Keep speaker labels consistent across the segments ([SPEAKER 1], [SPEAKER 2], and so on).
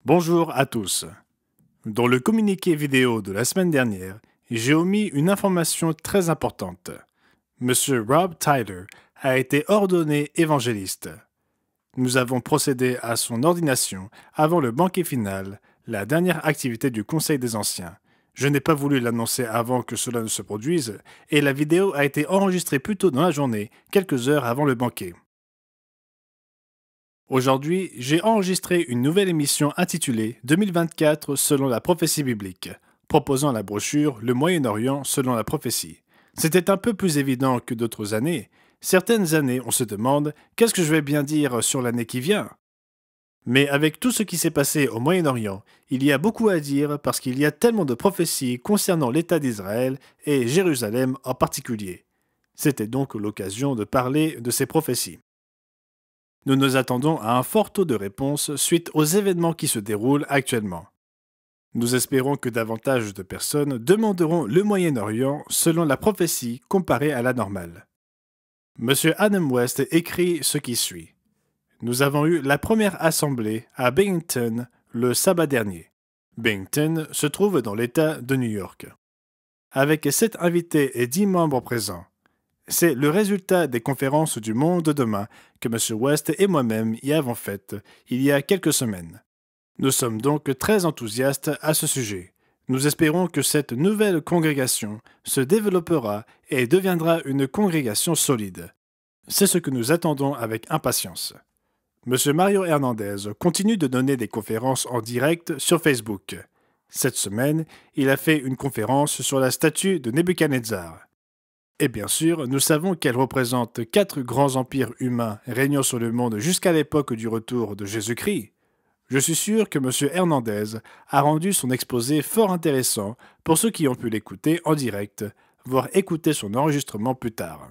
[SPEAKER 1] Bonjour à tous. Dans le communiqué vidéo de la semaine dernière, j'ai omis une information très importante. Monsieur Rob Tyler a été ordonné évangéliste. Nous avons procédé à son ordination avant le banquet final, la dernière activité du Conseil des Anciens. Je n'ai pas voulu l'annoncer avant que cela ne se produise, et la vidéo a été enregistrée plus tôt dans la journée, quelques heures avant le banquet. Aujourd'hui, j'ai enregistré une nouvelle émission intitulée 2024 selon la prophétie biblique, proposant la brochure Le Moyen-Orient selon la prophétie. C'était un peu plus évident que d'autres années. Certaines années, on se demande qu'est-ce que je vais bien dire sur l'année qui vient. Mais avec tout ce qui s'est passé au Moyen-Orient, il y a beaucoup à dire parce qu'il y a tellement de prophéties concernant l'État d'Israël et Jérusalem en particulier. C'était donc l'occasion de parler de ces prophéties. Nous nous attendons à un fort taux de réponse suite aux événements qui se déroulent actuellement. Nous espérons que davantage de personnes demanderont le Moyen-Orient selon la prophétie comparée à la normale. Monsieur Adam West écrit ce qui suit. Nous avons eu la première assemblée à Binghamton le sabbat dernier. Binghamton se trouve dans l'État de New York. Avec 7 invités et 10 membres présents. C'est le résultat des conférences du Monde de demain que M. West et moi-même y avons faites il y a quelques semaines. Nous sommes donc très enthousiastes à ce sujet. Nous espérons que cette nouvelle congrégation se développera et deviendra une congrégation solide. C'est ce que nous attendons avec impatience. M. Mario Hernandez continue de donner des conférences en direct sur Facebook. Cette semaine, il a fait une conférence sur la statue de Nebuchadnezzar. Et bien sûr, nous savons qu'elle représente 4 grands empires humains régnant sur le monde jusqu'à l'époque du retour de Jésus-Christ. Je suis sûr que M. Hernandez a rendu son exposé fort intéressant pour ceux qui ont pu l'écouter en direct, voire écouter son enregistrement plus tard.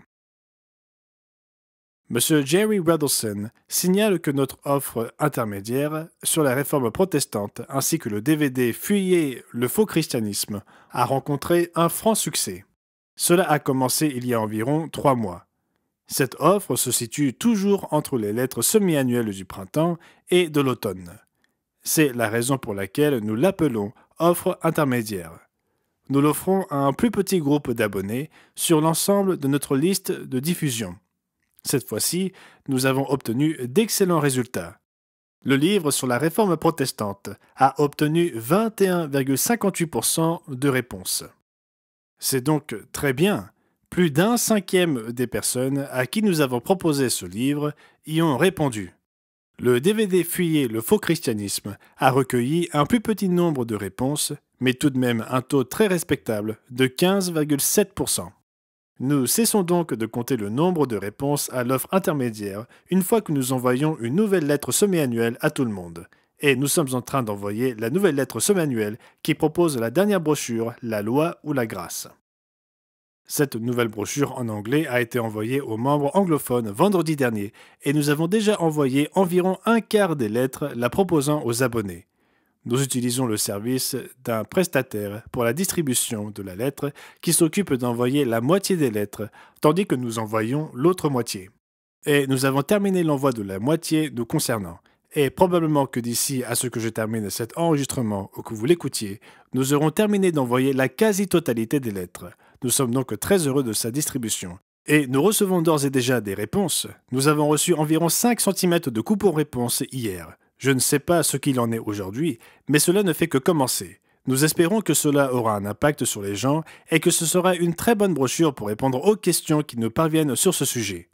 [SPEAKER 1] M. Jerry Redelson signale que notre offre intermédiaire sur la réforme protestante ainsi que le DVD Fuyez le faux christianisme a rencontré un franc succès. Cela a commencé il y a environ 3 mois. Cette offre se situe toujours entre les lettres semi-annuelles du printemps et de l'automne. C'est la raison pour laquelle nous l'appelons offre intermédiaire. Nous l'offrons à un plus petit groupe d'abonnés sur l'ensemble de notre liste de diffusion. Cette fois-ci, nous avons obtenu d'excellents résultats. Le livre sur la réforme protestante a obtenu 21,58% de réponses. C'est donc très bien. Plus d'un cinquième des personnes à qui nous avons proposé ce livre y ont répondu. Le DVD Fuyez le faux christianisme a recueilli un plus petit nombre de réponses, mais tout de même un taux très respectable de 15,7%. Nous cessons donc de compter le nombre de réponses à l'offre intermédiaire une fois que nous envoyons une nouvelle lettre semi-annuelle à tout le monde. Et nous sommes en train d'envoyer la nouvelle lettre semi-annuelle qui propose la dernière brochure, La loi ou la grâce. Cette nouvelle brochure en anglais a été envoyée aux membres anglophones vendredi dernier et nous avons déjà envoyé environ un quart des lettres la proposant aux abonnés. Nous utilisons le service d'un prestataire pour la distribution de la lettre qui s'occupe d'envoyer la moitié des lettres, tandis que nous envoyons l'autre moitié. Et nous avons terminé l'envoi de la moitié nous concernant. Et probablement que d'ici à ce que je termine cet enregistrement ou que vous l'écoutiez, nous aurons terminé d'envoyer la quasi-totalité des lettres. Nous sommes donc très heureux de sa distribution. Et nous recevons d'ores et déjà des réponses. Nous avons reçu environ 5 cm de coupons-réponses hier. Je ne sais pas ce qu'il en est aujourd'hui, mais cela ne fait que commencer. Nous espérons que cela aura un impact sur les gens et que ce sera une très bonne brochure pour répondre aux questions qui nous parviennent sur ce sujet.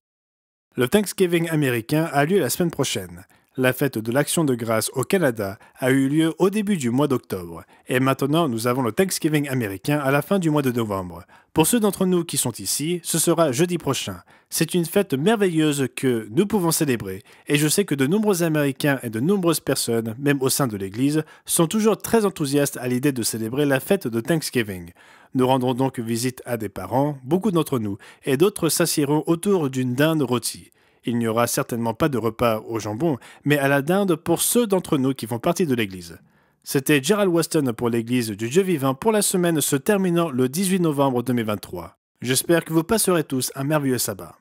[SPEAKER 1] Le Thanksgiving américain a lieu la semaine prochaine. La fête de l'Action de grâce au Canada a eu lieu au début du mois d'octobre, et maintenant nous avons le Thanksgiving américain à la fin du mois de novembre. Pour ceux d'entre nous qui sont ici, ce sera jeudi prochain. C'est une fête merveilleuse que nous pouvons célébrer, et je sais que de nombreux Américains et de nombreuses personnes, même au sein de l'Église, sont toujours très enthousiastes à l'idée de célébrer la fête de Thanksgiving. Nous rendrons donc visite à des parents, beaucoup d'entre nous, et d'autres s'assiéront autour d'une dinde rôtie. Il n'y aura certainement pas de repas au jambon, mais à la dinde pour ceux d'entre nous qui font partie de l'Église. C'était Gerald Weston pour l'Église du Dieu vivant pour la semaine se terminant le 18 novembre 2023. J'espère que vous passerez tous un merveilleux sabbat.